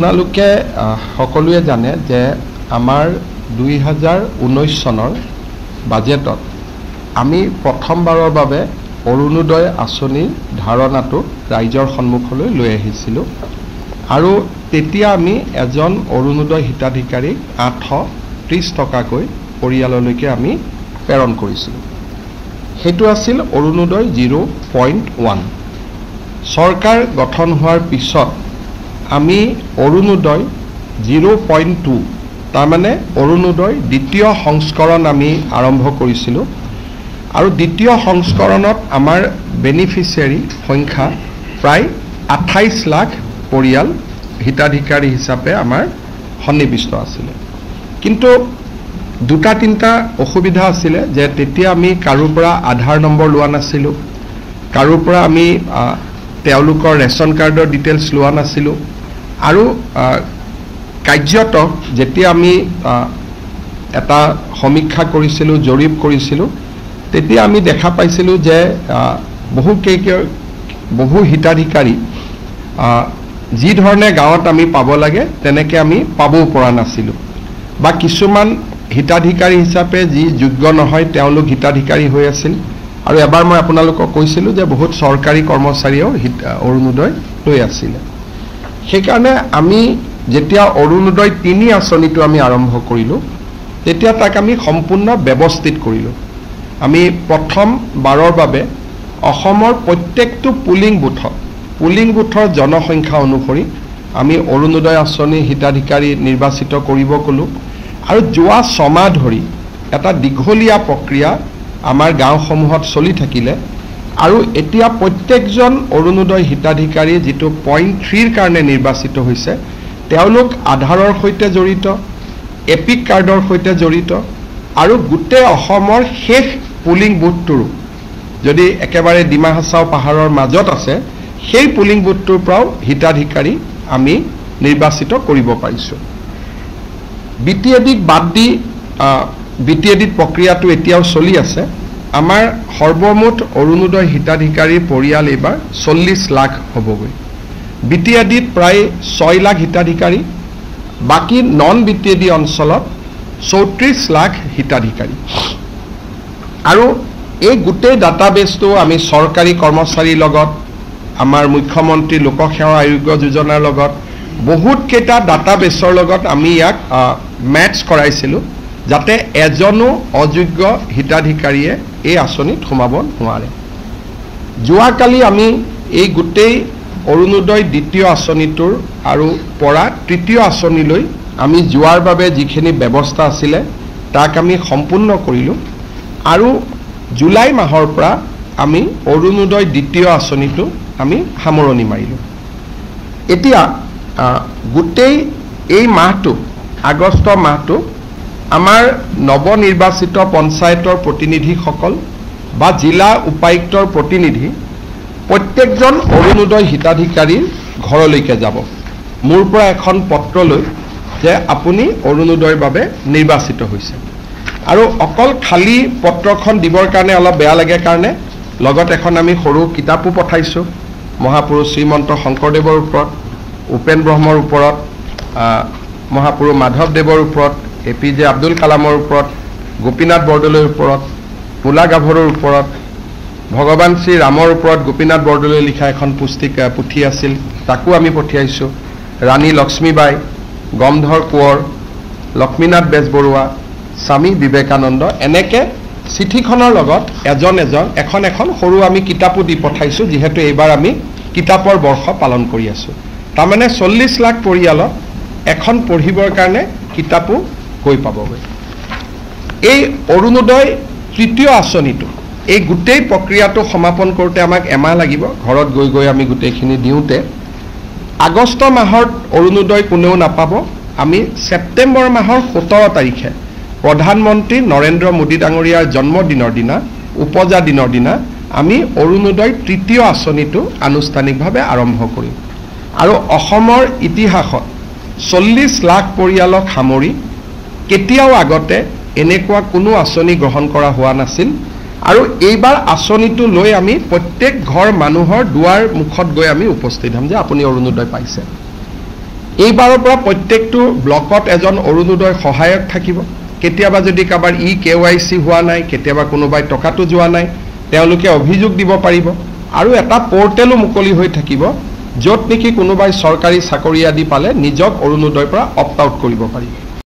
আপোনালোকে সকলোৱে জানে যে আমাৰ 2019 চনৰ বাজেটত আমি প্ৰথমবাৰৰ বাবে অৰুণোদয় আঁচনিৰ ধাৰণাটো ৰাইজৰ সন্মুখলৈ লৈ আহিছিলোঁ আৰু তেতিয়া আমি এজন অৰুণোদয় হিতাধিকাৰীক 830 টকাকৈ পৰিয়াললৈকে আমি প্ৰেৰণ কৰিছিলোঁ। সেইটো আছিল অৰুণোদয় 0.1। চৰকাৰ গঠন হোৱাৰ পিছত আমি অৰুণোদয় 0.2 তাৰমানে অৰুণোদয় দ্বিতীয় সংস্কৰণ আমি আৰম্ভ কৰিছিলোঁ আৰু দ্বিতীয় সংস্কৰণত আমাৰ বেনিফিচিয়াৰী সংখ্যা প্ৰায় 28 লাখ পৰিয়াল হিতাধিকাৰী হিচাপে আমাৰ সন্নিবিষ্ট আছিলে। কিন্তু দুটা তিনিটা অসুবিধা আছিলে যে তেতিয়া আমি কাৰোৰ পৰা আধাৰ নম্বৰ লোৱা নাছিলোঁ, কাৰোৰ পৰা আমি তেওঁলোকৰ ৰেচন কাৰ্ডৰ ডিটেইলছ লোৱা নাছিলোঁ আৰু কাৰ্যত যেতিয়া আমি এটা সমীক্ষা কৰিছিলোঁ, জৰীপ কৰিছিলোঁ, তেতিয়া আমি দেখা পাইছিলোঁ যে বহু হিতাধিকাৰী যি ধৰণে গাঁৱত আমি পাব লাগে তেনেকৈ আমি পাবও পৰা নাছিলোঁ বা কিছুমান হিতাধিকাৰী হিচাপে যি যোগ্য নহয় তেওঁলোক হিতাধিকাৰী হৈ আছিল আৰু এবাৰ মই আপোনালোকক কৈছিলোঁ যে বহুত চৰকাৰী কৰ্মচাৰীয়েও অৰুণোদয় লৈ আছিলে। সেইকাৰণে আমি যেতিয়া অৰুণোদয় 3 আঁচনিটো আমি আৰম্ভ কৰিলোঁ তেতিয়া তাক আমি সম্পূৰ্ণ ব্যৱস্থিত কৰিলোঁ। আমি প্ৰথমবাৰৰ বাবে অসমৰ প্ৰত্যেকটো পুলিং বুথৰ জনসংখ্যা অনুসৰি আমি অৰুণোদয় আঁচনি হিতাধিকাৰী নিৰ্বাচিত কৰিব ক'লোঁ আৰু যোৱা 6 মাহ ধৰি এটা দীঘলীয়া প্ৰক্ৰিয়া আমাৰ গাঁওসমূহত চলি থাকিলে আৰু এতিয়া প্ৰত্যেকজন অৰুণোদয় হিতাধিকাৰী যিটো 0.3ৰ কাৰণে নিৰ্বাচিত হৈছে তেওঁলোক আধাৰৰ সৈতে জড়িত, এপিক কাৰ্ডৰ সৈতে জড়িত আৰু গোটেই অসমৰ শেষ পুলিং বুথটোৰো যদি একেবাৰে ডিমা হাছাও পাহাৰৰ মাজত আছে সেই পুলিং বুথটোৰ পৰাও হিতাধিকাৰী আমি নিৰ্বাচিত কৰিব পাৰিছোঁ। বিটিএডিক বাদ দি বিটিএডিত প্ৰক্ৰিয়াটো এতিয়াও চলি আছে। আমাৰ সৰ্বমুঠ অৰুণোদয় হিতাধিকাৰীৰ পৰিয়াল এইবাৰ 40 লাখ হ'বগৈ। বিটিএডিত প্ৰায় 6 লাখ হিতাধিকাৰী, বাকী নন বিটিএডি অঞ্চলত 34 লাখ হিতাধিকাৰী আৰু এই গোটেই ডাটাবেছটো আমি চৰকাৰী কৰ্মচাৰীৰ লগত আমাৰ মুখ্যমন্ত্ৰী লোকসেৱা আয়োগ যোজনাৰ লগত বহুত কেইটা ডাটাবেছৰ লগত আমি ইয়াক মেটচ কৰাইছিলোঁ যাতে এজনো অযোগ্য হিতাধিকাৰীয়ে এই আঁচনিত সোমাব নোৱাৰে। যোৱাকালি আমি এই গোটেই অৰুণোদয় দ্বিতীয় আঁচনিটোৰ আৰু পৰা তৃতীয় আঁচনিলৈ আমি যোৱাৰ বাবে যিখিনি ব্যৱস্থা আছিলে তাক আমি সম্পূৰ্ণ কৰিলোঁ আৰু জুলাই মাহৰ পৰা আমি অৰুণোদয় দ্বিতীয় আঁচনিটো আমি সামৰণি মাৰিলোঁ। এতিয়া গোটেই এই মাহটো আগষ্ট মাহটো আমাৰ নৱনিৰ্বাচিত পঞ্চায়তৰ প্ৰতিনিধিসকল বা জিলা উপায়ুক্তৰ প্ৰতিনিধি প্ৰত্যেকজন অৰুণোদয় হিতাধিকাৰীৰ ঘৰলৈকে যাব মোৰ পৰা এখন পত্ৰ লৈ যে আপুনি অৰুণোদয়ৰ বাবে নিৰ্বাচিত হৈছে আৰু অকল খালী পত্ৰখন দিবৰ কাৰণে অলপ বেয়া লাগে কাৰণে লগত এখন আমি সৰু কিতাপো পঠাইছোঁ মহাপুৰুষ শ্ৰীমন্ত শংকৰদেৱৰ ওপৰত, উপেন ব্ৰহ্মৰ ওপৰত, মহাপুৰুষ মাধৱদেৱৰ ওপৰত, APJ আব্দুল কালামৰ ওপৰত, গোপীনাথ বৰদলৈৰ ওপৰত, মূলা গাভৰুৰ ওপৰত, ভগৱান শ্ৰী ৰামৰ ওপৰত গোপীনাথ বৰদলৈ লিখা এখন পুথি আছিল তাকো আমি পঠিয়াইছোঁ, ৰাণী লক্ষ্মীবাই, গমধৰ কোঁৱৰ, লক্ষ্মীনাথ বেজবৰুৱা, স্বামী বিবেকানন্দ, এনেকৈ চিঠিখনৰ লগত এখন সৰু আমি কিতাপো দি পঠাইছোঁ যিহেতু এইবাৰ আমি কিতাপৰ বৰ্ষ পালন কৰি আছোঁ। তাৰমানে 40 লাখ পৰিয়ালত এখন পঢ়িবৰ কাৰণে কিতাপো গৈ পাবগৈ। এই অৰুণোদয় তৃতীয় আঁচনিটো এই গোটেই প্ৰক্ৰিয়াটো সমাপন কৰোঁতে আমাক এমাহ লাগিব, ঘৰত গৈ আমি গোটেইখিনি দিওঁতে। আগষ্ট মাহত অৰুণোদয় কোনেও নাপাব। আমি ছেপ্টেম্বৰ মাহৰ 17 তাৰিখে প্ৰধানমন্ত্ৰী নৰেন্দ্ৰ মোদী ডাঙৰীয়াৰ জন্মদিনৰ দিনা, উপজা দিনৰ দিনা আমি অৰুণোদয় তৃতীয় আঁচনিটো আনুষ্ঠানিকভাৱে আৰম্ভ কৰিম আৰু অসমৰ ইতিহাসত 40 লাখ পৰিয়ালক সামৰি কেতিয়াও আগতে এনেকুৱা কোনো আঁচনি গ্ৰহণ কৰা হোৱা নাছিল আৰু এইবাৰ আঁচনিটো লৈ আমি প্ৰত্যেক ঘৰ মানুহৰ দুৱাৰ মুখত গৈ আমি উপস্থিত হ'ম যে আপুনি অৰুণোদয় পাইছে। এইবাৰৰ পৰা প্ৰত্যেকটো ব্লকত এজন অৰুণোদয় সহায়ক থাকিব। কেতিয়াবা যদি কাৰোবাৰ KYC হোৱা নাই, কেতিয়াবা কোনোবাই টকাটো যোৱা নাই, তেওঁলোকে অভিযোগ দিব পাৰিব। আৰু এটা পৰ্টেলো মুকলি হৈ থাকিব, য'ত নেকি কোনোবাই চৰকাৰী চাকৰি আদি পালে নিজক অৰুণোদয়ৰ পৰা অপ্ট আউট কৰিব পাৰিব।